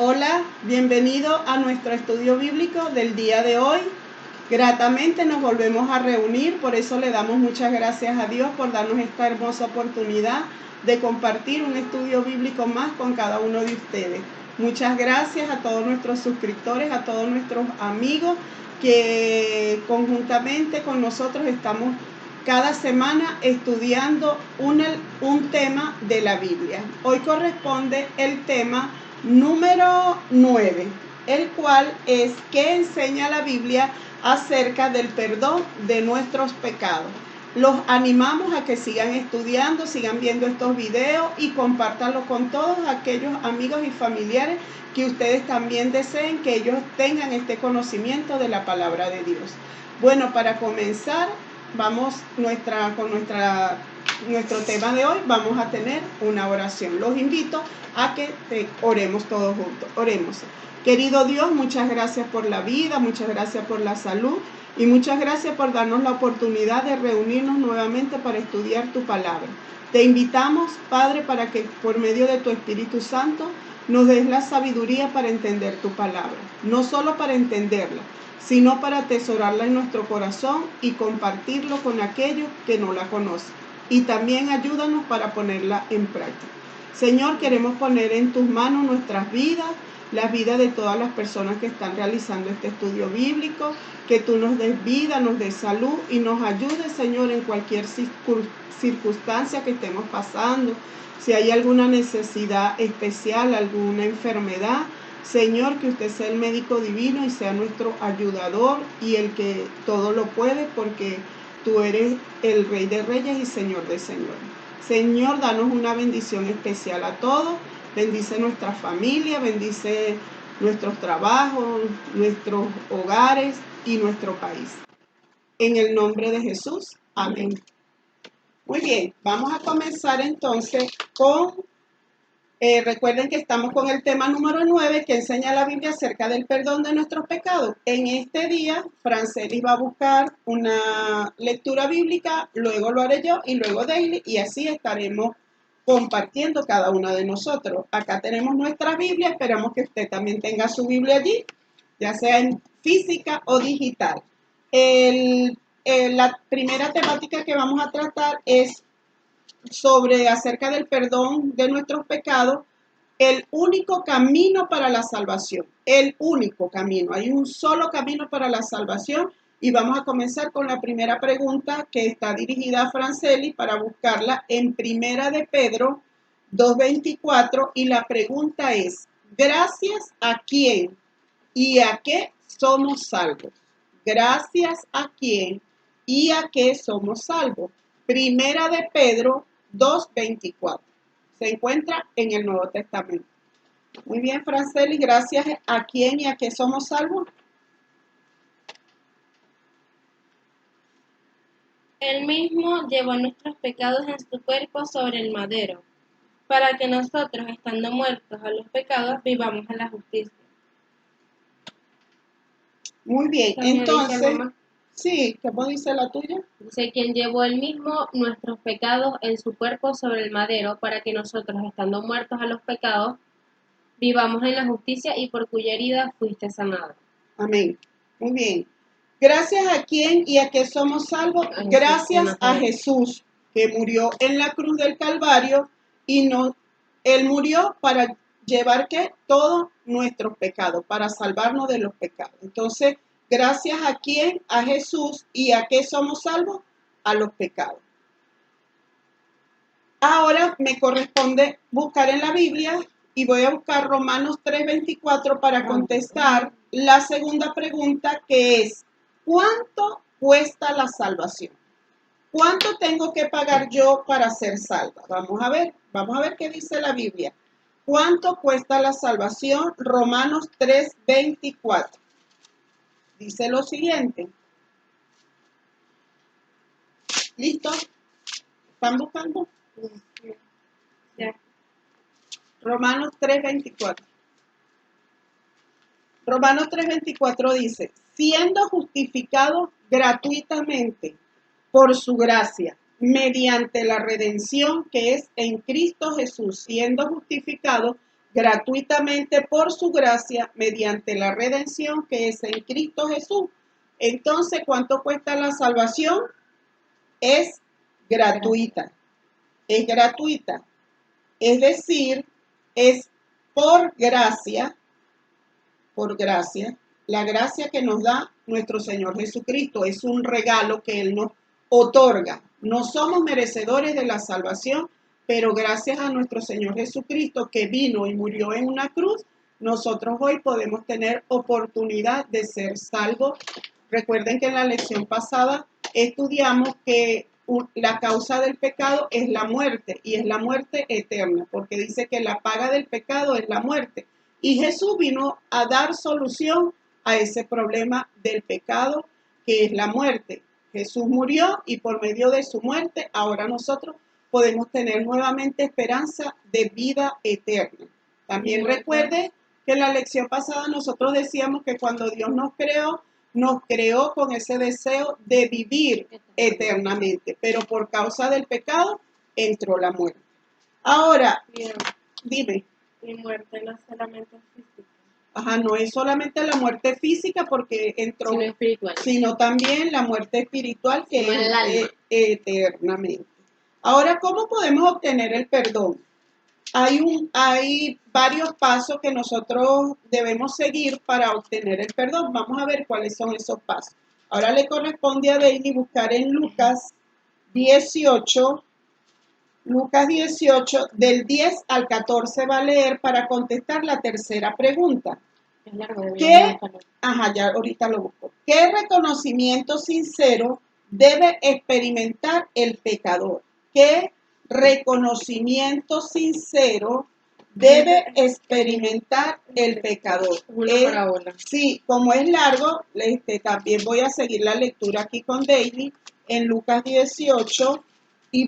Hola, bienvenido a nuestro estudio bíblico del día de hoy. Gratamente nos volvemos a reunir, por eso le damos muchas gracias a Dios por darnos esta hermosa oportunidad de compartir un estudio bíblico más con cada uno de ustedes. Muchas gracias a todos nuestros suscriptores, a todos nuestros amigos que conjuntamente con nosotros estamos cada semana estudiando un tema de la Biblia. Hoy corresponde el tema número 9, el cual es ¿qué enseña la Biblia acerca del perdón de nuestros pecados? Los animamos a que sigan estudiando, sigan viendo estos videos y compártanlo con todos aquellos amigos y familiares que ustedes también deseen que ellos tengan este conocimiento de la palabra de Dios. Bueno, para comenzar, vamos con nuestro tema de hoy, vamos a tener una oración. Los invito a que oremos todos juntos. Oremos. Querido Dios, muchas gracias por la vida, muchas gracias por la salud y muchas gracias por darnos la oportunidad de reunirnos nuevamente para estudiar tu palabra. Te invitamos, Padre, para que por medio de tu Espíritu Santo nos des la sabiduría para entender tu palabra, no solo para entenderla, sino para atesorarla en nuestro corazón y compartirlo con aquellos que no la conocen. Y también ayúdanos para ponerla en práctica. Señor, queremos poner en tus manos nuestras vidas, las vidas de todas las personas que están realizando este estudio bíblico, que tú nos des vida, nos des salud y nos ayudes, Señor, en cualquier circunstancia que estemos pasando. Si hay alguna necesidad especial, alguna enfermedad, Señor, que usted sea el médico divino y sea nuestro ayudador y el que todo lo puede, porque tú eres el Rey de Reyes y Señor de Señores. Señor, danos una bendición especial a todos. Bendice nuestra familia, bendice nuestros trabajos, nuestros hogares y nuestro país. En el nombre de Jesús, amén. Muy bien, vamos a comenzar entonces con... recuerden que estamos con el tema número 9 que enseña la Biblia acerca del perdón de nuestros pecados. En este día, Francelis va a buscar una lectura bíblica, luego lo haré yo y luego Daily, y así estaremos compartiendo cada una de nosotros. Acá tenemos nuestra Biblia, esperamos que usted también tenga su Biblia allí, ya sea en física o digital. La primera temática que vamos a tratar es acerca del perdón de nuestros pecados, el único camino para la salvación, el único camino, hay un solo camino para la salvación. Y vamos a comenzar con la primera pregunta que está dirigida a Franceli para buscarla en Primera de Pedro 2:24, y la pregunta es: ¿gracias a quién y a qué somos salvos? ¿Gracias a quién y a qué somos salvos? Primera de Pedro 2:24. Se encuentra en el Nuevo Testamento. Muy bien, Franceli, gracias a quién y a qué somos salvos. Él mismo llevó nuestros pecados en su cuerpo sobre el madero, para que nosotros, estando muertos a los pecados, vivamos a la justicia. Muy bien, También entonces, sí, ¿cómo dice la tuya? Dice, quien llevó él mismo nuestros pecados en su cuerpo sobre el madero, para que nosotros, estando muertos a los pecados, vivamos en la justicia y por cuya herida fuiste sanado. Amén. Muy bien. ¿Gracias a quién y a qué somos salvos? Gracias a Jesús, que murió en la cruz del Calvario y él murió para llevar ¿qué? Todos nuestros pecados, para salvarnos de los pecados. Entonces, gracias a quién, a Jesús, y a qué somos salvos, a los pecados. Ahora me corresponde buscar en la Biblia y voy a buscar Romanos 3:24 para contestar la segunda pregunta, que es: ¿cuánto cuesta la salvación? ¿Cuánto tengo que pagar yo para ser salva? Vamos a ver qué dice la Biblia. ¿Cuánto cuesta la salvación? Romanos 3:24. Dice lo siguiente. ¿Listo? ¿Están buscando? Ya. Romanos 3:24. Romanos 3:24 dice: siendo justificados gratuitamente por su gracia, mediante la redención que es en Cristo Jesús, siendo justificados gratuitamente por su gracia mediante la redención que es en Cristo Jesús. Entonces, ¿cuánto cuesta la salvación? Es gratuita, es gratuita. Es decir, es por gracia, la gracia que nos da nuestro Señor Jesucristo. Es un regalo que Él nos otorga. No somos merecedores de la salvación, pero gracias a nuestro Señor Jesucristo que vino y murió en una cruz, nosotros hoy podemos tener oportunidad de ser salvos. Recuerden que en la lección pasada estudiamos que la causa del pecado es la muerte, y es la muerte eterna, porque dice que la paga del pecado es la muerte. Y Jesús vino a dar solución a ese problema del pecado, que es la muerte. Jesús murió y por medio de su muerte ahora nosotros podemos tener nuevamente esperanza de vida eterna. También recuerde que en la lección pasada nosotros decíamos que cuando Dios nos creó con ese deseo de vivir eternamente, pero por causa del pecado entró la muerte. Ahora, Bien. dime. Mi muerte no es solamente física. Ajá, no es solamente la muerte física porque entró, sino espiritual, sino también la muerte espiritual que como el alma. es eternamente. Ahora, ¿cómo podemos obtener el perdón? Hay varios pasos que nosotros debemos seguir para obtener el perdón. Vamos a ver cuáles son esos pasos. Ahora le corresponde a Daily buscar en Lucas 18. Lucas 18, del 10 al 14 va a leer para contestar la tercera pregunta. Es largo, ¿Qué? Ajá, ya ahorita lo busco. ¿Qué reconocimiento sincero debe experimentar el pecador? ¿Qué reconocimiento sincero debe experimentar el pecador? Una parábola. Sí, como es largo, también voy a seguir la lectura aquí con Daily en Lucas 18 y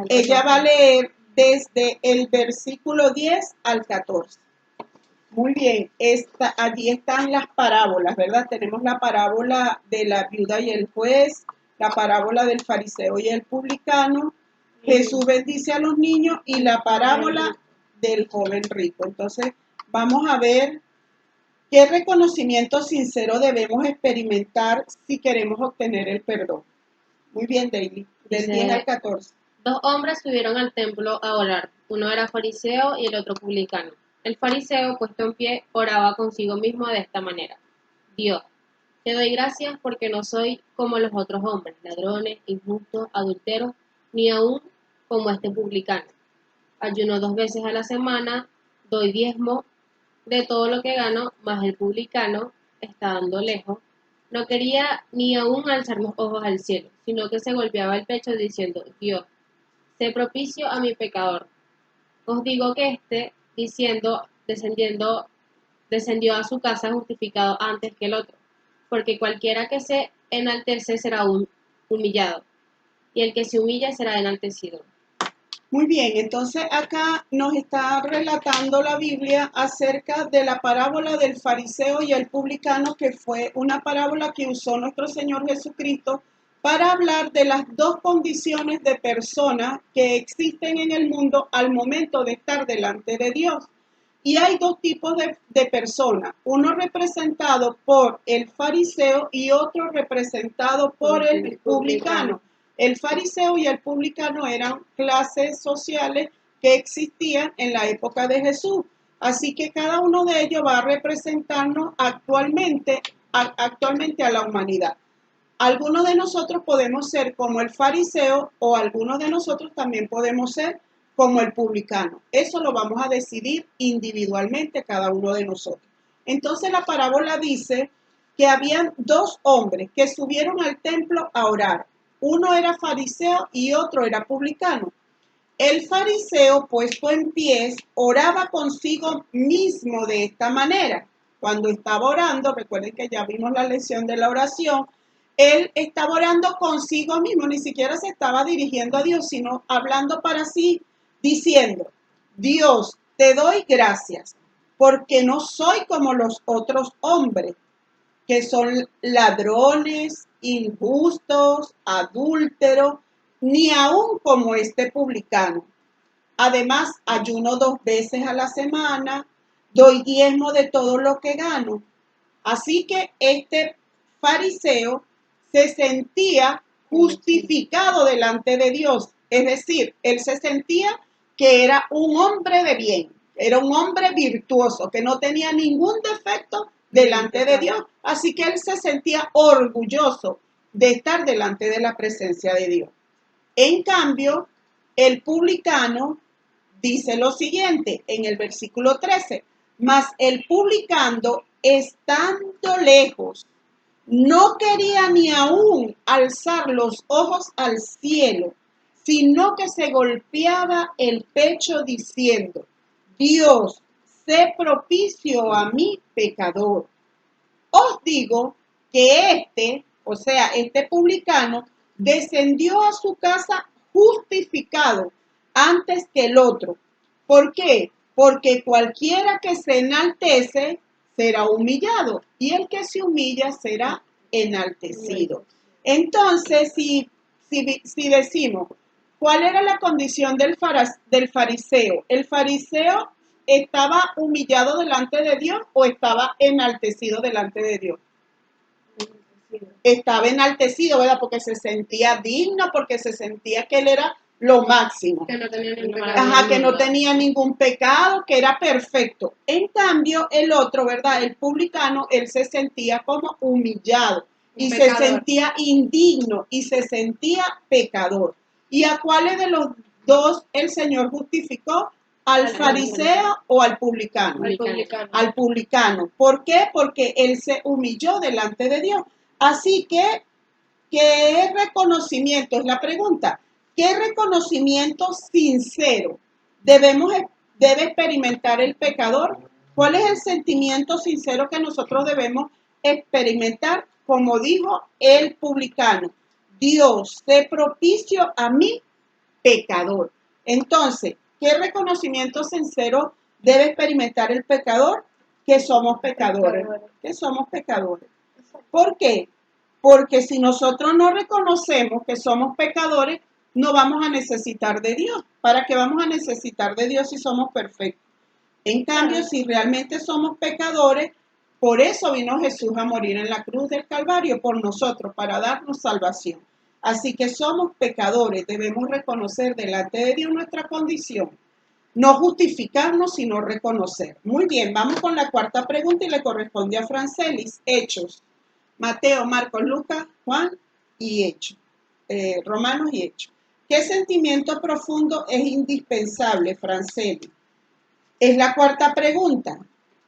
ella va a leer desde el versículo 10 al 14. Muy bien, allí están las parábolas, ¿verdad? Tenemos la parábola de la viuda y el juez, la parábola del fariseo y el publicano, Jesús bendice a los niños y la parábola del joven rico. Entonces, vamos a ver qué reconocimiento sincero debemos experimentar si queremos obtener el perdón. Muy bien, Daily, del 10 al 14. 2 hombres subieron al templo a orar. Uno era fariseo y el otro publicano. El fariseo, puesto en pie, oraba consigo mismo de esta manera: Dios, te doy gracias porque no soy como los otros hombres, ladrones, injustos, adúlteros, ni aún como este publicano. Ayuno 2 veces a la semana, doy diezmo de todo lo que gano, mas el publicano, estando lejos, no quería ni aún alzar los ojos al cielo, sino que se golpeaba el pecho diciendo: Dios, sé propicio a mi pecador. Os digo que descendió a su casa justificado antes que el otro, porque cualquiera que se enaltece será humillado, y el que se humilla será enaltecido. Muy bien, entonces acá nos está relatando la Biblia acerca de la parábola del fariseo y el publicano, que fue una parábola que usó nuestro Señor Jesucristo para hablar de las dos condiciones de personas que existen en el mundo al momento de estar delante de Dios. Y hay dos tipos de personas, uno representado por el fariseo y otro representado por el publicano. El fariseo y el publicano eran clases sociales que existían en la época de Jesús. Así que cada uno de ellos va a representarnos actualmente a la humanidad. Algunos de nosotros podemos ser como el fariseo o algunos de nosotros también podemos ser como el publicano. Eso lo vamos a decidir individualmente cada uno de nosotros. Entonces la parábola dice que habían 2 hombres que subieron al templo a orar. Uno era fariseo y otro era publicano. El fariseo, puesto en pies, oraba consigo mismo de esta manera. Cuando estaba orando, recuerden que ya vimos la lección de la oración, él estaba orando consigo mismo, ni siquiera se estaba dirigiendo a Dios, sino hablando para sí, diciendo: Dios, te doy gracias, porque no soy como los otros hombres, que son ladrones, injustos, adúlteros, ni aún como este publicano. Además, ayuno 2 veces a la semana, doy diezmo de todo lo que gano. Así que este fariseo se sentía justificado delante de Dios. Es decir, él se sentía que era un hombre de bien, era un hombre virtuoso, que no tenía ningún defecto delante de Dios. Así que él se sentía orgulloso de estar delante de la presencia de Dios. En cambio, el publicano dice lo siguiente en el versículo 13: mas el publicano, estando lejos, no quería ni aún alzar los ojos al cielo, sino que se golpeaba el pecho diciendo: Dios, sé propicio a mí, pecador. Os digo que o sea, este publicano, descendió a su casa justificado antes que el otro. ¿Por qué? Porque cualquiera que se enaltece será humillado, y el que se humilla será enaltecido. Entonces, si decimos, ¿cuál era la condición del fariseo? ¿El fariseo estaba humillado delante de Dios o estaba enaltecido delante de Dios? Estaba enaltecido, ¿verdad? Porque se sentía digno, porque se sentía que él era lo máximo. Que no tenía ningún pecado. Ajá, que no tenía ningún pecado, que era perfecto. En cambio, el otro, ¿verdad? El publicano, él se sentía como humillado y se sentía indigno y se sentía pecador. ¿Y a cuáles de los dos el Señor justificó? ¿Al fariseo o al publicano? Al publicano. ¿Por qué? Porque él se humilló delante de Dios. Así que, ¿qué reconocimiento? Es la pregunta. ¿Qué reconocimiento sincero debe experimentar el pecador? ¿Cuál es el sentimiento sincero que nosotros debemos experimentar? Como dijo el publicano: Dios, sé propicio a mí, pecador. Entonces, ¿qué reconocimiento sincero debe experimentar el pecador? Que somos pecadores. Que somos pecadores. ¿Por qué? Porque si nosotros no reconocemos que somos pecadores, no vamos a necesitar de Dios. ¿Para qué vamos a necesitar de Dios si somos perfectos? En cambio, si realmente somos pecadores, por eso vino Jesús a morir en la cruz del Calvario por nosotros, para darnos salvación. Así que somos pecadores, debemos reconocer delante de Dios nuestra condición. No justificarnos, sino reconocer. Muy bien, vamos con la cuarta pregunta y le corresponde a Francelis. Hechos. Mateo, Marcos, Lucas, Juan y Hechos. Romanos y Hechos. ¿Qué sentimiento profundo es indispensable, Francelis? Es la cuarta pregunta.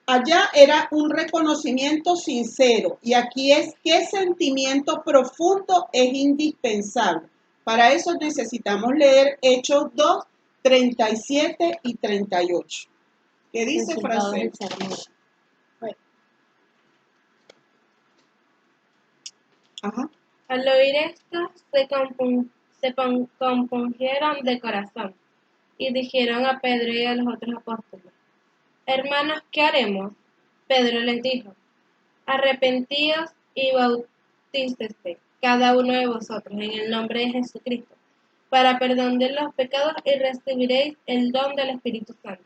Allá era un reconocimiento sincero y aquí es ¿qué sentimiento profundo es indispensable? Para eso necesitamos leer Hechos 2, 37 y 38. ¿Qué dice Francelis? Ajá. Al oír esto, se compungieron de corazón y dijeron a Pedro y a los otros apóstoles: Hermanos, ¿qué haremos? Pedro les dijo: Arrepentíos y bautícese cada uno de vosotros en el nombre de Jesucristo para perdón de los pecados y recibiréis el don del Espíritu Santo.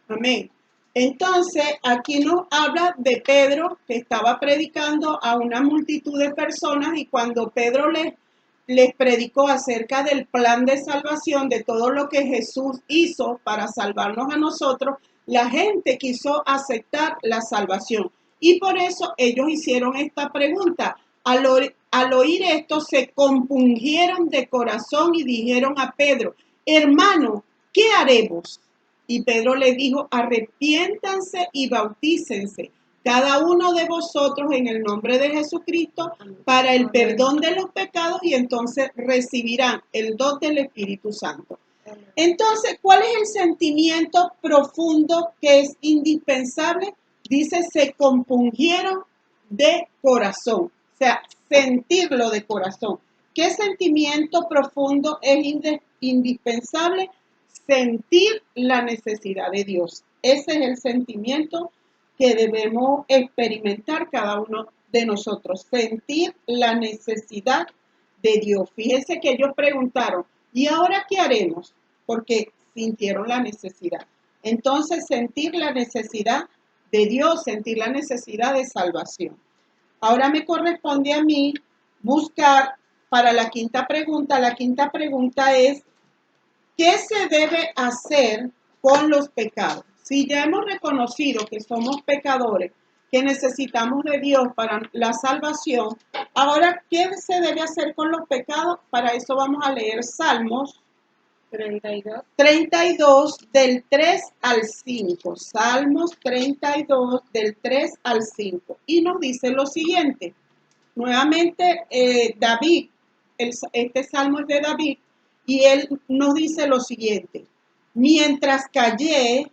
Amén. Entonces, aquí nos habla de Pedro, que estaba predicando a una multitud de personas, y cuando Pedro les predicó acerca del plan de salvación, de todo lo que Jesús hizo para salvarnos a nosotros, la gente quiso aceptar la salvación. Y por eso ellos hicieron esta pregunta. Al oír esto, se compungieron de corazón y dijeron a Pedro: hermano, ¿qué haremos? Y Pedro le dijo: arrepiéntanse y bautícense cada uno de vosotros en el nombre de Jesucristo para el perdón de los pecados, y entonces recibirán el don del Espíritu Santo. Entonces, ¿cuál es el sentimiento profundo que es indispensable? Dice, se compungieron de corazón, o sea, sentirlo de corazón. ¿Qué sentimiento profundo es indispensable? Sentir la necesidad de Dios. Ese es el sentimiento que debemos experimentar cada uno de nosotros, sentir la necesidad de Dios. Fíjense que ellos preguntaron: ¿y ahora qué haremos? Porque sintieron la necesidad. Entonces, sentir la necesidad de Dios, sentir la necesidad de salvación. Ahora me corresponde a mí buscar para la quinta pregunta. La quinta pregunta es, ¿qué se debe hacer con los pecados? Si ya hemos reconocido que somos pecadores, que necesitamos de Dios para la salvación, ahora, ¿qué se debe hacer con los pecados? Para eso vamos a leer Salmos 32 del 3 al 5. Salmos 32 del 3 al 5. Y nos dice lo siguiente. Nuevamente, David, este salmo es de David, y él nos dice lo siguiente. Mientras callé,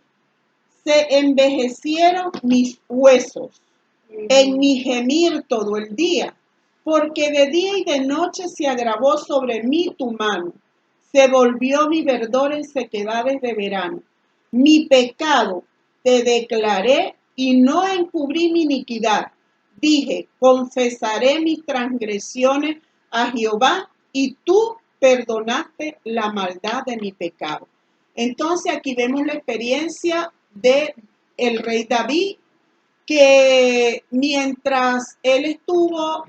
se envejecieron mis huesos en mi gemir todo el día, porque de día y de noche se agravó sobre mí tu mano. Se volvió mi verdor en sequedades de verano. Mi pecado te declaré y no encubrí mi iniquidad. Dije, confesaré mis transgresiones a Jehová y tú perdonaste la maldad de mi pecado. Entonces aquí vemos la experiencia de el rey David, que mientras él estuvo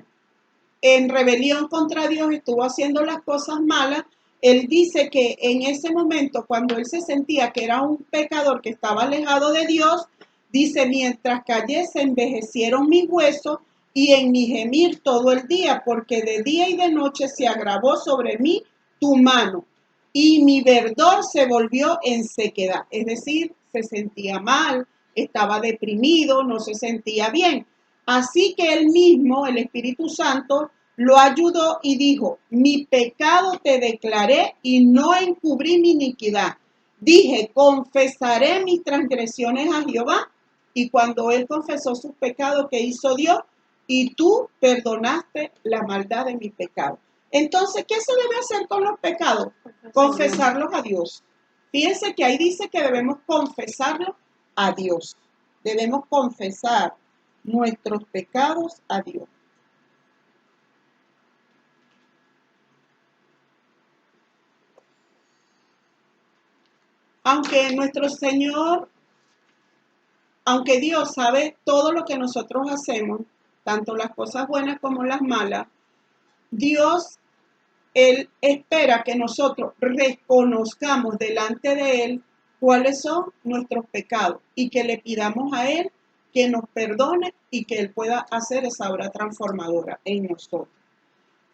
en rebelión contra Dios, estuvo haciendo las cosas malas, él dice que en ese momento, cuando él se sentía que era un pecador que estaba alejado de Dios, dice, mientras callé se envejecieron mis huesos y en mi gemir todo el día, porque de día y de noche se agravó sobre mí tu mano y mi verdor se volvió en sequedad. Es decir, se sentía mal, estaba deprimido, no se sentía bien. Así que él mismo, el Espíritu Santo, lo ayudó y dijo, mi pecado te declaré y no encubrí mi iniquidad. Dije, confesaré mis transgresiones a Jehová. Y cuando él confesó sus pecados, ¿qué hizo Dios? Y tú perdonaste la maldad de mis pecados. Entonces, ¿qué se debe hacer con los pecados? Confesarlos a Dios. Fíjense que ahí dice que debemos confesarlos a Dios. Debemos confesar nuestros pecados a Dios. Aunque nuestro Señor, aunque Dios sabe todo lo que nosotros hacemos, tanto las cosas buenas como las malas, Dios, Él espera que nosotros reconozcamos delante de Él cuáles son nuestros pecados y que le pidamos a Él que nos perdone y que Él pueda hacer esa obra transformadora en nosotros.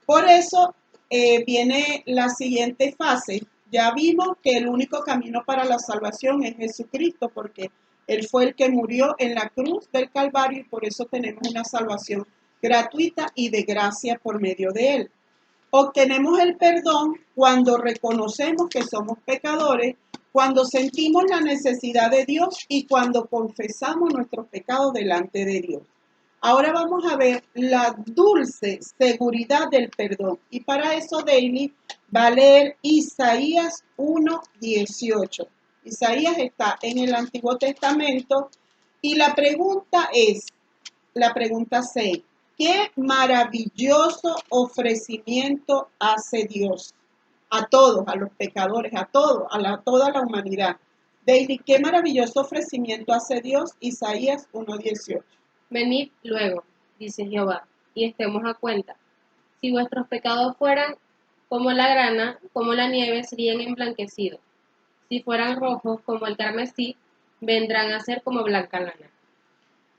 Por eso viene la siguiente fase. Ya vimos que el único camino para la salvación es Jesucristo, porque Él fue el que murió en la cruz del Calvario y por eso tenemos una salvación gratuita y de gracia por medio de Él. Obtenemos el perdón cuando reconocemos que somos pecadores, cuando sentimos la necesidad de Dios y cuando confesamos nuestros pecados delante de Dios. Ahora vamos a ver la dulce seguridad del perdón. Y para eso Daily va a leer Isaías 1:18. Isaías está en el Antiguo Testamento y la pregunta es, la pregunta 6. ¿Qué maravilloso ofrecimiento hace Dios a todos, a los pecadores, a todos, toda la humanidad? Daily, ¿qué maravilloso ofrecimiento hace Dios? Isaías 1:18. Venid luego, dice Jehová, y estemos a cuenta. Si vuestros pecados fueran como la grana, como la nieve, serían emblanquecidos. Si fueran rojos como el carmesí, vendrán a ser como blanca lana.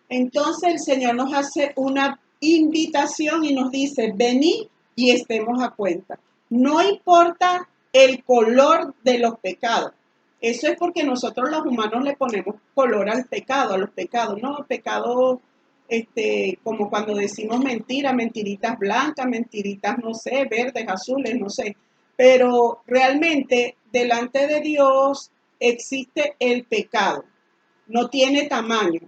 Entonces el Señor nos hace una invitación y nos dice, venid y estemos a cuenta. No importa el color de los pecados. Eso es porque nosotros los humanos le ponemos color al pecado, a los pecados. No, pecado, como cuando decimos mentira, mentiritas blancas, mentiritas, no sé, verdes, azules, no sé. Pero realmente delante de Dios existe el pecado. No tiene tamaño,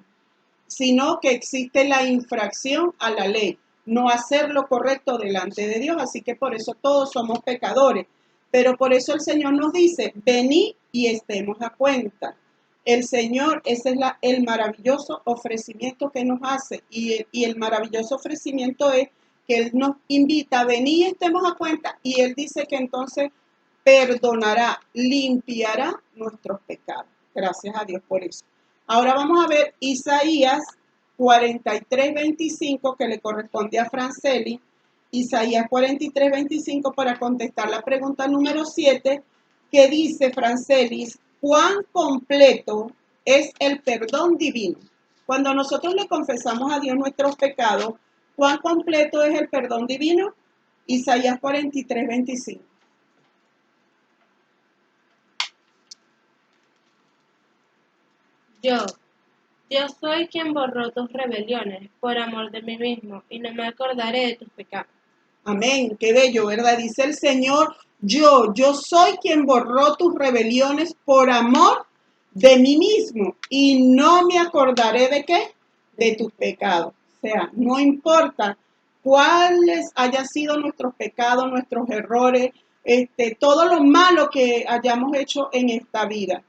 sino que existe la infracción a la ley, no hacer lo correcto delante de Dios. Así que por eso todos somos pecadores. Pero por eso el Señor nos dice, venid y estemos a cuenta. El Señor, ese es el maravilloso ofrecimiento que nos hace. Y el maravilloso ofrecimiento es que Él nos invita a venir y estemos a cuenta. Y Él dice que entonces perdonará, limpiará nuestros pecados. Gracias a Dios por eso. Ahora vamos a ver Isaías 43:25, que le corresponde a Franceli. Isaías 43:25 para contestar la pregunta número 7, que dice Francelis: ¿cuán completo es el perdón divino? Cuando nosotros le confesamos a Dios nuestros pecados, ¿cuán completo es el perdón divino? Isaías 43:25. Yo soy quien borró tus rebeliones por amor de mí mismo, y no me acordaré de tus pecados. Amén, qué bello, ¿verdad? Dice el Señor: yo soy quien borró tus rebeliones por amor de mí mismo, y no me acordaré de qué, de tus pecados. O sea, no importa cuáles hayan sido nuestros pecados, nuestros errores, todo lo malo que hayamos hecho en esta vida.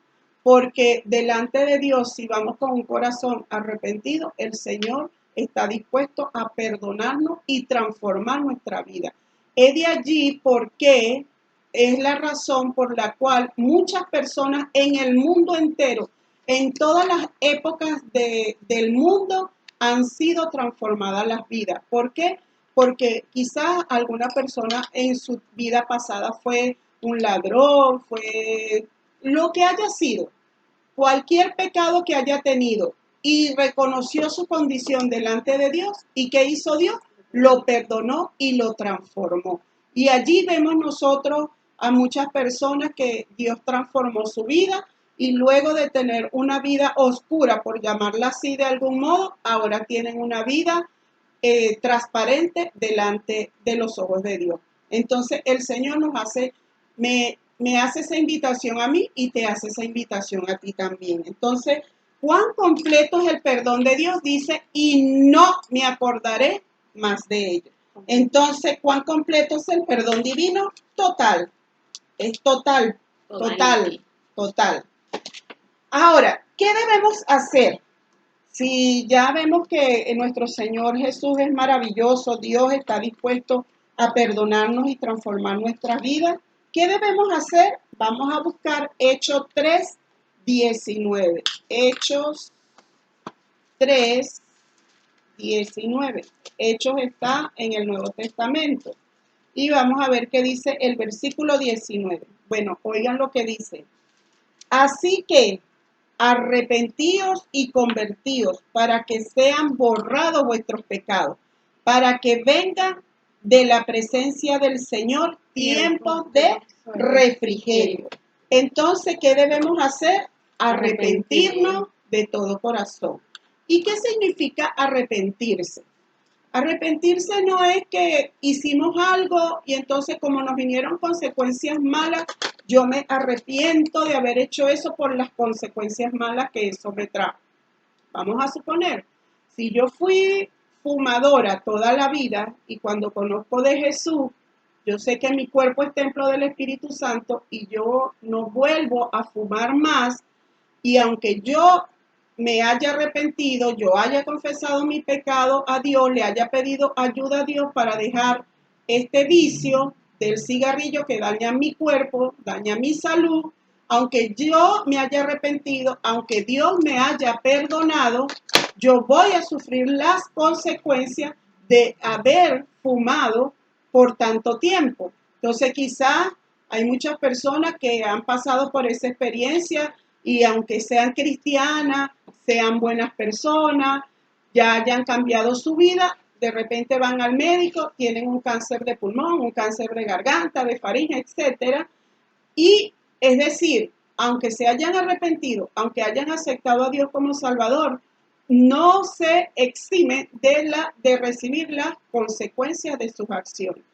Porque delante de Dios, si vamos con un corazón arrepentido, el Señor está dispuesto a perdonarnos y transformar nuestra vida. Es de allí porque es la razón por la cual muchas personas en el mundo entero, en todas las épocas del mundo, han sido transformadas las vidas. ¿Por qué? Porque quizás alguna persona en su vida pasada fue un ladrón, fue lo que haya sido, cualquier pecado que haya tenido, y reconoció su condición delante de Dios. ¿Y qué hizo Dios? Lo perdonó y lo transformó. Y allí vemos nosotros a muchas personas que Dios transformó su vida, y luego de tener una vida oscura, por llamarla así de algún modo, ahora tienen una vida transparente delante de los ojos de Dios. Entonces el Señor nos hace, me hace esa invitación a mí y te hace esa invitación a ti también. Entonces, ¿cuán completo es el perdón de Dios? Dice: y no me acordaré más de ello. Entonces, ¿cuán completo es el perdón divino? Total. Es total, total. Ahora, ¿qué debemos hacer? Si ya vemos que nuestro Señor Jesús es maravilloso, Dios está dispuesto a perdonarnos y transformar nuestras vidas, ¿qué debemos hacer? Vamos a buscar Hechos 3:19. Hechos 3:19. Hechos está en el Nuevo Testamento. Y vamos a ver qué dice el versículo 19. Bueno, oigan lo que dice. Así que arrepentíos y convertíos para que sean borrados vuestros pecados, para que venga de la presencia del Señor tiempo de refrigerio. Entonces, ¿qué debemos hacer? Arrepentirnos de todo corazón. ¿Y qué significa arrepentirse? Arrepentirse no es que hicimos algo y entonces, como nos vinieron consecuencias malas, yo me arrepiento de haber hecho eso por las consecuencias malas que eso me trajo. Vamos a suponer, si yo fui fumadora toda la vida y cuando conozco de Jesús, yo sé que mi cuerpo es templo del Espíritu Santo y yo no vuelvo a fumar más, y aunque yo me haya arrepentido, yo haya confesado mi pecado a Dios, le haya pedido ayuda a Dios para dejar este vicio del cigarrillo que daña mi cuerpo, daña mi salud, aunque yo me haya arrepentido, aunque Dios me haya perdonado, yo voy a sufrir las consecuencias de haber fumado por tanto tiempo. Entonces quizás hay muchas personas que han pasado por esa experiencia y aunque sean cristianas, sean buenas personas, ya hayan cambiado su vida, de repente van al médico, tienen un cáncer de pulmón, un cáncer de garganta, de faringe, etcétera. Y es decir, aunque se hayan arrepentido, aunque hayan aceptado a Dios como Salvador, no se exime de recibir las consecuencias de sus acciones.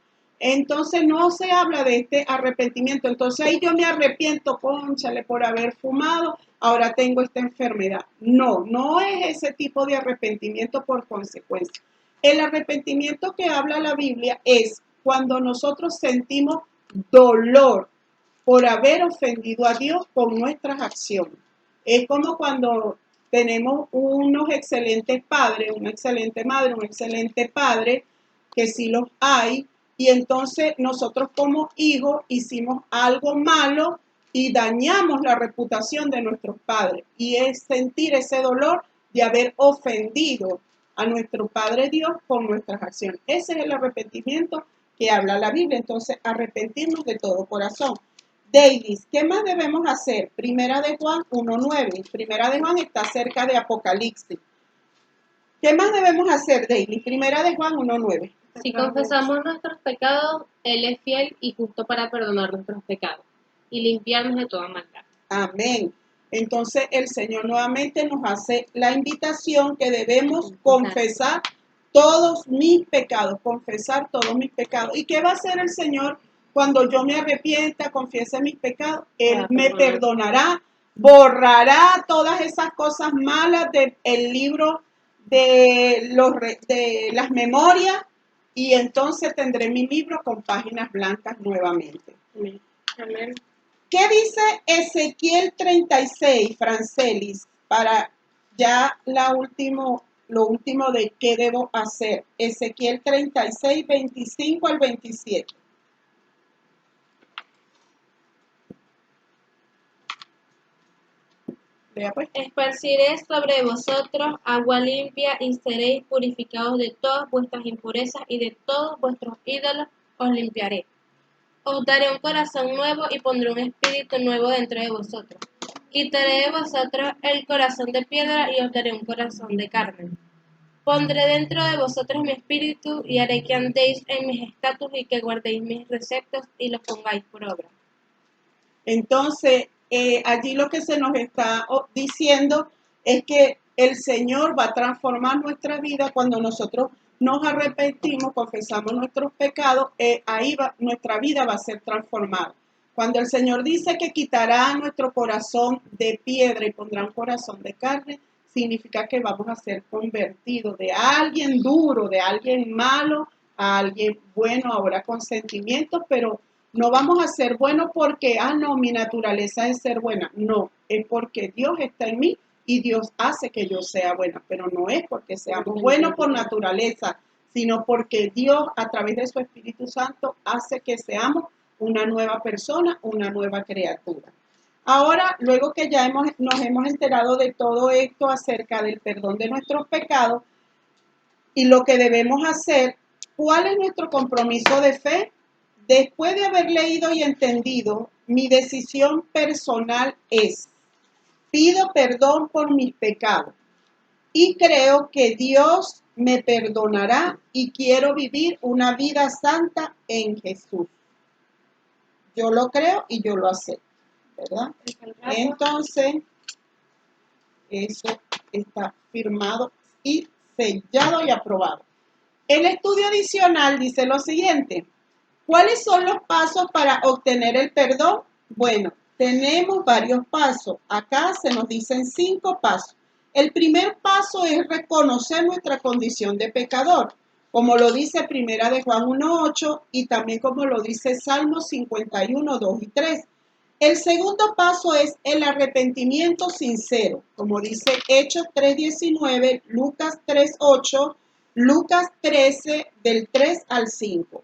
Entonces no se habla de este arrepentimiento. Entonces ahí yo me arrepiento, cónchale, por haber fumado, ahora tengo esta enfermedad. No, no es ese tipo de arrepentimiento por consecuencia. El arrepentimiento que habla la Biblia es cuando nosotros sentimos dolor por haber ofendido a Dios con nuestras acciones. Es como cuando tenemos unos excelentes padres, una excelente madre, un excelente padre, que sí los hay, y entonces nosotros como hijos hicimos algo malo y dañamos la reputación de nuestros padres. Y es sentir ese dolor de haber ofendido a nuestro Padre Dios con nuestras acciones. Ese es el arrepentimiento que habla la Biblia. Entonces, arrepentirnos de todo corazón. Davis, ¿qué más debemos hacer? Primera de Juan 1:9. Primera de Juan está cerca de Apocalipsis. ¿Qué más debemos hacer, Davis? Primera de Juan 1:9. Si confesamos nuestros pecados, Él es fiel y justo para perdonar nuestros pecados y limpiarnos de toda maldad. Amén. Entonces el Señor nuevamente nos hace la invitación que debemos confesar todos mis pecados, confesar todos mis pecados. ¿Y qué va a hacer el Señor cuando yo me arrepienta, confiese mis pecados? Él me perdonará, borrará todas esas cosas malas del libro de las memorias, y entonces tendré mi libro con páginas blancas nuevamente. Amén. Amén. ¿Qué dice Ezequiel 36, Francelis, para ya lo último de qué debo hacer? Ezequiel 36, 25 al 27. Vea pues. Esparciré sobre vosotros agua limpia y seréis purificados de todas vuestras impurezas y de todos vuestros ídolos os limpiaré. Os daré un corazón nuevo y pondré un espíritu nuevo dentro de vosotros. Quitaré de vosotros el corazón de piedra y os daré un corazón de carne. Pondré dentro de vosotros mi espíritu y haré que andéis en mis estatutos y que guardéis mis preceptos y los pongáis por obra. Entonces, allí lo que se nos está diciendo es que el Señor va a transformar nuestra vida cuando nosotros nos arrepentimos, confesamos nuestros pecados, nuestra vida va a ser transformada. Cuando el Señor dice que quitará nuestro corazón de piedra y pondrá un corazón de carne, significa que vamos a ser convertidos de alguien duro, de alguien malo, a alguien bueno, ahora con sentimientos, pero no vamos a ser buenos porque, no, mi naturaleza es ser buena. No, es porque Dios está en mí y Dios hace que yo sea buena, pero no es porque seamos buenos por naturaleza, sino porque Dios a través de su Espíritu Santo hace que seamos una nueva persona, una nueva criatura. Ahora, luego que ya nos hemos enterado de todo esto acerca del perdón de nuestros pecados y lo que debemos hacer, ¿cuál es nuestro compromiso de fe? Después de haber leído y entendido, mi decisión personal es: pido perdón por mis pecados y creo que Dios me perdonará y quiero vivir una vida santa en Jesús. Yo lo creo y yo lo acepto, ¿verdad? Entonces, eso está firmado y sellado y aprobado. El estudio adicional dice lo siguiente: ¿cuáles son los pasos para obtener el perdón? Bueno, tenemos varios pasos. Acá se nos dicen 5 pasos. El primer paso es reconocer nuestra condición de pecador, como lo dice Primera de Juan 1:8 y también como lo dice Salmos 51, 2 y 3. El segundo paso es el arrepentimiento sincero, como dice Hechos 3:19, Lucas 3:8, Lucas 13, del 3 al 5.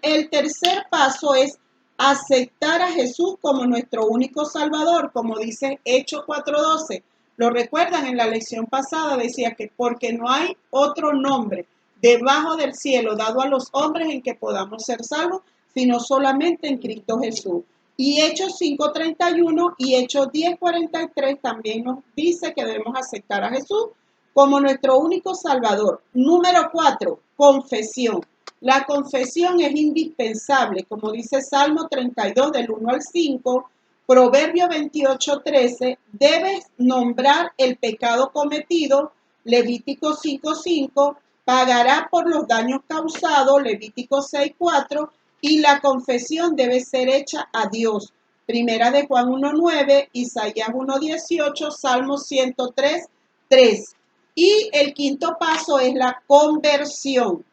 El tercer paso es aceptar a Jesús como nuestro único Salvador, como dice Hechos 4:12. Lo recuerdan, en la lección pasada decía que porque no hay otro nombre debajo del cielo dado a los hombres en que podamos ser salvos, sino solamente en Cristo Jesús. Y Hechos 5:31 y Hechos 10:43 también nos dice que debemos aceptar a Jesús como nuestro único Salvador. Número 4, confesión. La confesión es indispensable, como dice Salmo 32 del 1 al 5, Proverbio 28:13, debes nombrar el pecado cometido, Levítico 5:5, pagará por los daños causados, Levítico 6:4, y la confesión debe ser hecha a Dios, Primera de Juan 1:9, Isaías 1:18, Salmo 103:3. Y el quinto paso es la conversión.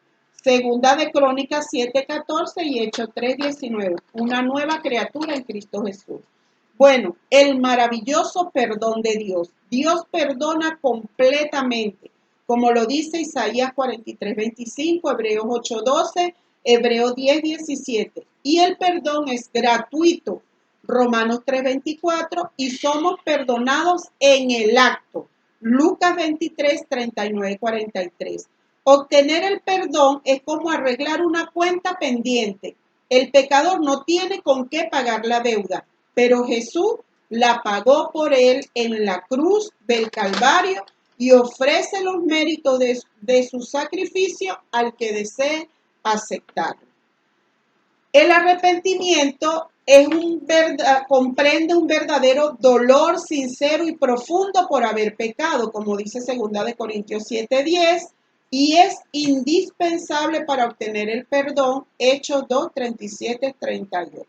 Segunda de Crónicas 7:14 y Hechos 3:19. Una nueva criatura en Cristo Jesús. Bueno, el maravilloso perdón de Dios. Dios perdona completamente, como lo dice Isaías 43:25, Hebreos 8:12, Hebreos 10:17. Y el perdón es gratuito, Romanos 3:24, y somos perdonados en el acto, Lucas 23:39-43. Obtener el perdón es como arreglar una cuenta pendiente. El pecador no tiene con qué pagar la deuda, pero Jesús la pagó por él en la cruz del Calvario y ofrece los méritos de su sacrificio al que desee aceptarlo. El arrepentimiento comprende un verdadero dolor sincero y profundo por haber pecado, como dice 2 Corintios 7:10, y es indispensable para obtener el perdón, Hechos 2:37-38.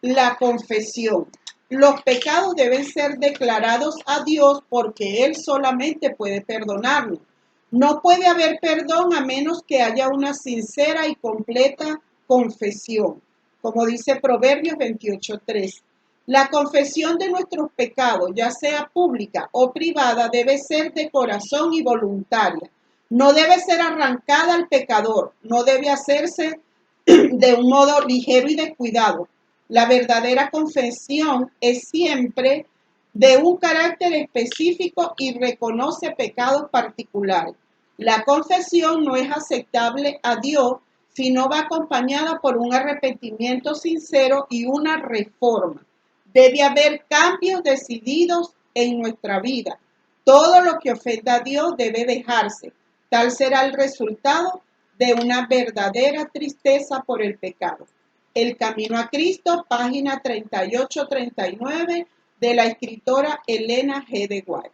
La confesión. Los pecados deben ser declarados a Dios porque Él solamente puede perdonarnos. No puede haber perdón a menos que haya una sincera y completa confesión, como dice Proverbios 28:3. La confesión de nuestros pecados, ya sea pública o privada, debe ser de corazón y voluntaria. No debe ser arrancada al pecador, no debe hacerse de un modo ligero y descuidado. La verdadera confesión es siempre de un carácter específico y reconoce pecados particulares. La confesión no es aceptable a Dios si no va acompañada por un arrepentimiento sincero y una reforma. Debe haber cambios decididos en nuestra vida. Todo lo que ofenda a Dios debe dejarse. Tal será el resultado de una verdadera tristeza por el pecado. El Camino a Cristo, página 38-39 de la escritora Elena G. de White.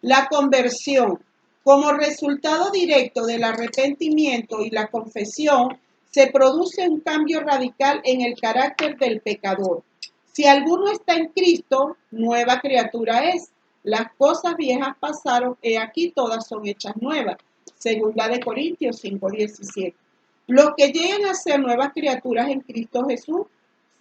La conversión. Como resultado directo del arrepentimiento y la confesión, se produce un cambio radical en el carácter del pecador. Si alguno está en Cristo, nueva criatura es. Las cosas viejas pasaron, he aquí todas son hechas nuevas. 2 Corintios 5:17. Los que lleguen a ser nuevas criaturas en Cristo Jesús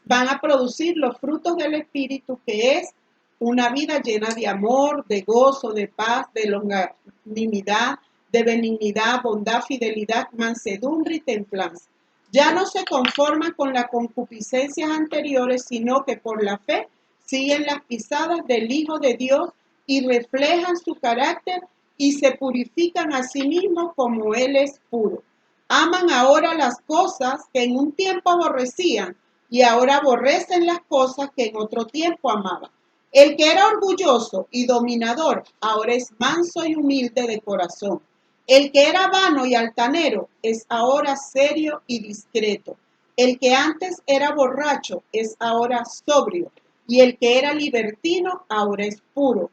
van a producir los frutos del Espíritu, que es una vida llena de amor, de gozo, de paz, de longanimidad, de benignidad, bondad, fidelidad, mansedumbre y templanza. Ya no se conforman con las concupiscencias anteriores, sino que por la fe siguen las pisadas del Hijo de Dios y reflejan su carácter y se purifican a sí mismos como Él es puro. Aman ahora las cosas que en un tiempo aborrecían y ahora aborrecen las cosas que en otro tiempo amaban. El que era orgulloso y dominador ahora es manso y humilde de corazón. El que era vano y altanero es ahora serio y discreto. El que antes era borracho es ahora sobrio, y el que era libertino ahora es puro.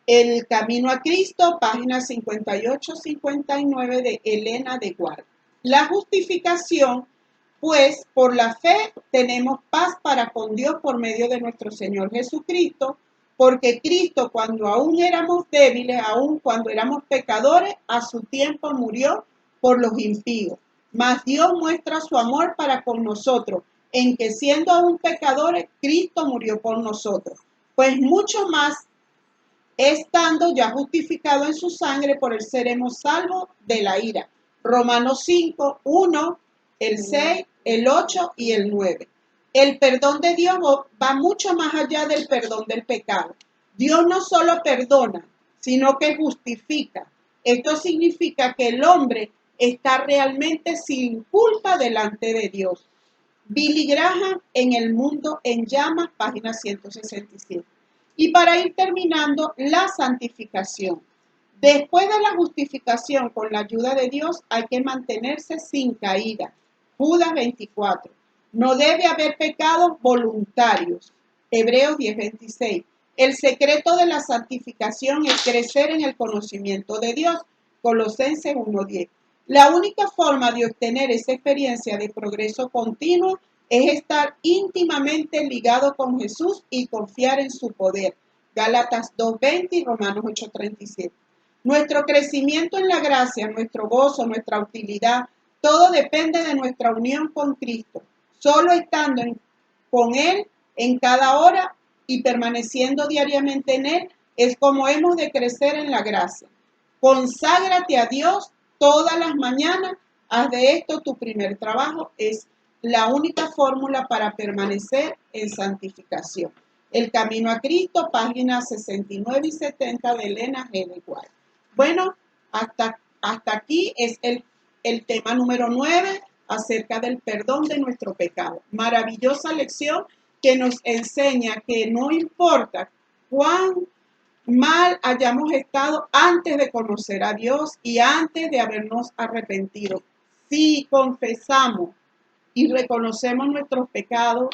El Camino a Cristo, página 58-59 de Elena de White. La justificación, pues por la fe tenemos paz para con Dios por medio de nuestro Señor Jesucristo, porque Cristo, cuando aún éramos débiles, aún cuando éramos pecadores, a su tiempo murió por los impíos. Mas Dios muestra su amor para con nosotros, en que siendo aún pecadores, Cristo murió por nosotros. Pues mucho más, estando ya justificado en su sangre, por él seremos salvos de la ira. Romanos 5, 1, el 6, el 8 y el 9. El perdón de Dios va mucho más allá del perdón del pecado. Dios no solo perdona, sino que justifica. Esto significa que el hombre está realmente sin culpa delante de Dios. Billy Graham en El Mundo en Llamas, página 167. Y para ir terminando, la santificación. Después de la justificación con la ayuda de Dios, hay que mantenerse sin caída. Judas 24. No debe haber pecados voluntarios. Hebreos 10:26. El secreto de la santificación es crecer en el conocimiento de Dios. Colosenses 1:10. La única forma de obtener esa experiencia de progreso continuo es estar íntimamente ligado con Jesús y confiar en su poder. Gálatas 2:20 y Romanos 8:37. Nuestro crecimiento en la gracia, nuestro gozo, nuestra utilidad, todo depende de nuestra unión con Cristo. Solo estando con Él en cada hora y permaneciendo diariamente en Él es como hemos de crecer en la gracia. Conságrate a Dios todas las mañanas Haz de esto tu primer trabajo. Es la única fórmula para permanecer en santificación. El camino a Cristo, páginas 69 y 70 de Elena G. de White. Bueno, hasta aquí es el tema número 9 acerca del perdón de nuestro pecado. Maravillosa lección que nos enseña que no importa cuán mal hayamos estado antes de conocer a Dios y antes de habernos arrepentido. Si confesamos y reconocemos nuestros pecados,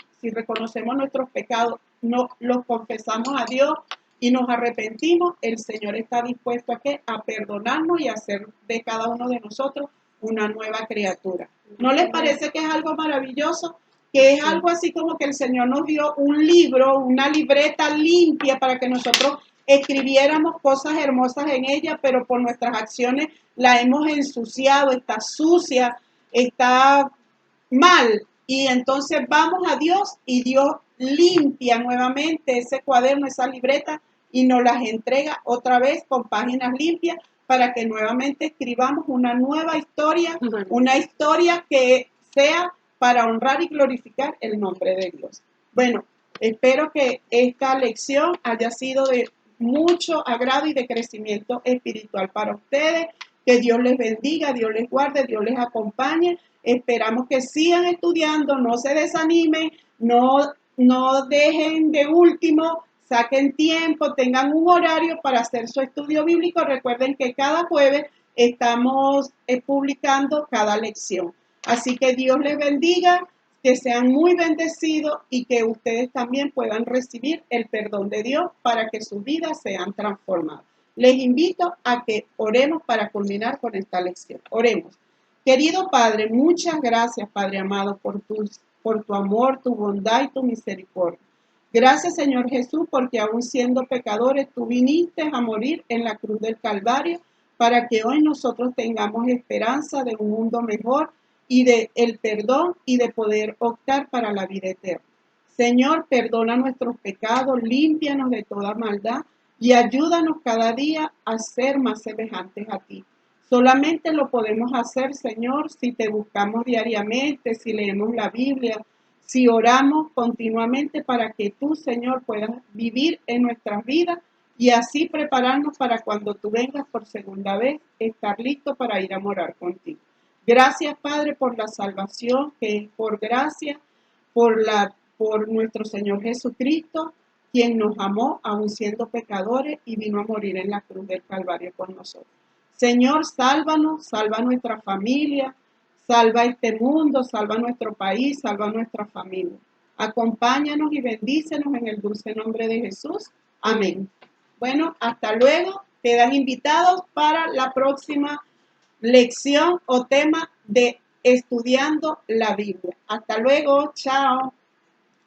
no los confesamos a Dios y nos arrepentimos, el Señor está dispuesto a perdonarnos y a hacer de cada uno de nosotros una nueva criatura. ¿No les parece que es algo maravilloso? Que es algo así como que el Señor nos dio un libro, una libreta limpia para que nosotros escribiéramos cosas hermosas en ella, pero por nuestras acciones la hemos ensuciado, está sucia, está mal. Y entonces vamos a Dios y Dios limpia nuevamente ese cuaderno, esa libreta y nos las entrega otra vez con páginas limpias para que nuevamente escribamos una nueva historia, una historia que sea para honrar y glorificar el nombre de Dios. Bueno, espero que esta lección haya sido de mucho agrado y de crecimiento espiritual para ustedes. Que Dios les bendiga, Dios les guarde, Dios les acompañe. Esperamos que sigan estudiando, no se desanimen, no dejen de último, saquen tiempo, tengan un horario para hacer su estudio bíblico. Recuerden que cada jueves estamos publicando cada lección. Así que Dios les bendiga, que sean muy bendecidos y que ustedes también puedan recibir el perdón de Dios para que sus vidas sean transformadas. Les invito a que oremos para culminar con esta lección. Oremos. Querido Padre, muchas gracias, Padre amado, por tu amor, tu bondad y tu misericordia. Gracias, Señor Jesús, porque aún siendo pecadores, tú viniste a morir en la cruz del Calvario para que hoy nosotros tengamos esperanza de un mundo mejor y de el perdón y de poder optar para la vida eterna. Señor, perdona nuestros pecados, límpianos de toda maldad y ayúdanos cada día a ser más semejantes a ti. Solamente lo podemos hacer, Señor, si te buscamos diariamente, si leemos la Biblia, si oramos continuamente para que tú, Señor, puedas vivir en nuestras vidas y así prepararnos para cuando tú vengas por segunda vez, estar listo para ir a morar contigo. Gracias, Padre, por la salvación, que es por gracia, por nuestro Señor Jesucristo, quien nos amó aun siendo pecadores y vino a morir en la cruz del Calvario por nosotros. Señor, sálvanos, salva a nuestra familia, salva este mundo, salva nuestro país, salva nuestra familia. Acompáñanos y bendícenos en el dulce nombre de Jesús. Amén. Bueno, hasta luego. Quedan invitados para la próxima lección o tema de estudiando la Biblia. Hasta luego. Chao.